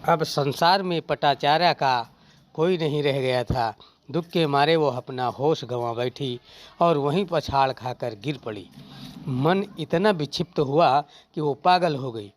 अब संसार में पटाचारा का कोई नहीं रह गया था। दुख के मारे वो अपना होश गंवा बैठी और वहीं पछाड़ खाकर गिर पड़ी। मन इतना विक्षिप्त हुआ कि वो पागल हो गई।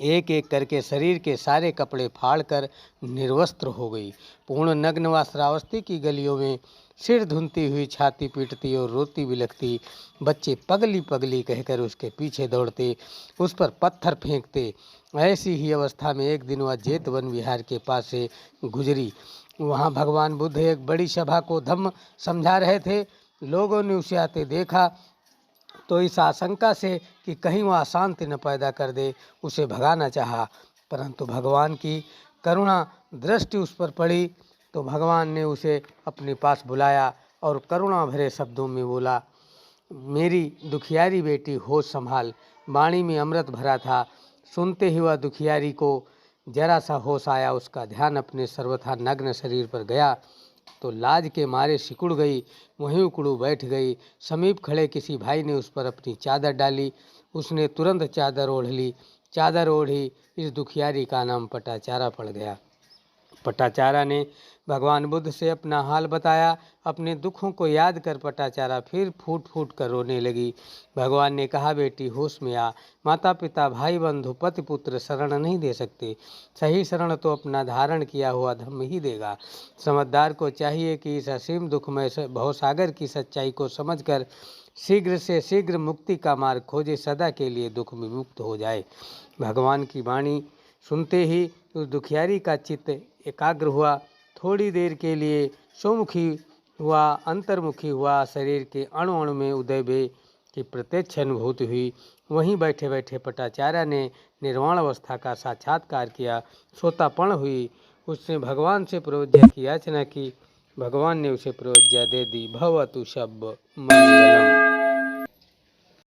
एक एक करके शरीर के सारे कपड़े फाड़कर निर्वस्त्र हो गई। पूर्ण नग्न व श्रावस्ती की गलियों में सिर धुनती हुई छाती पीटती और रोती बिलखती। बच्चे पगली पगली कहकर उसके पीछे दौड़ते, उस पर पत्थर फेंकते। ऐसी ही अवस्था में एक दिन वह जेत वन विहार के पास से गुजरी। वहाँ भगवान बुद्ध एक बड़ी सभा को धम्म समझा रहे थे। लोगों ने उसे आते देखा तो इस आशंका से कि कहीं वह अशांति न पैदा कर दे, उसे भगाना चाहा। परंतु भगवान की करुणा दृष्टि उस पर पड़ी तो भगवान ने उसे अपने पास बुलाया और करुणा भरे शब्दों में बोला, मेरी दुखियारी बेटी होश संभाल। वाणी में अमृत भरा था। सुनते ही वह दुखियारी को जरा सा होश आया। उसका ध्यान अपने सर्वथा नग्न शरीर पर गया तो लाज के मारे सिकुड़ गई, वहीं उकड़ू बैठ गई। समीप खड़े किसी भाई ने उस पर अपनी चादर डाली। उसने तुरंत चादर ओढ़ ली। चादर ओढ़ी। इस दुखियारी का नाम पटाचारा पड़ गया। पटाचारा ने भगवान बुद्ध से अपना हाल बताया। अपने दुखों को याद कर पटाचारा फिर फूट फूट कर रोने लगी। भगवान ने कहा, बेटी होश में आ। माता पिता भाई बंधु पति पुत्र शरण नहीं दे सकते। सही शरण तो अपना धारण किया हुआ धम्म ही देगा। समझदार को चाहिए कि इस असीम दुखमय भवसागर की सच्चाई को समझकर शीघ्र से शीघ्र मुक्ति का मार्ग खोजे, सदा के लिए दुख में मुक्त हो जाए। भगवान की वाणी सुनते ही उस दुखियारी का चित्त एकाग्र हुआ। थोड़ी देर के लिए स्वमुखी हुआ, अंतर्मुखी हुआ। शरीर के अणु अणु में उदय की प्रत्यक्ष अनुभूति हुई। वहीं बैठे बैठे पटाचारा ने निर्वाण अवस्था का साक्षात्कार किया। सोतापन हुई। उसने भगवान से प्रवज्ञा की याचना की। भगवान ने उसे प्रवज्ञा दे दी। भवतु सब मंगलम।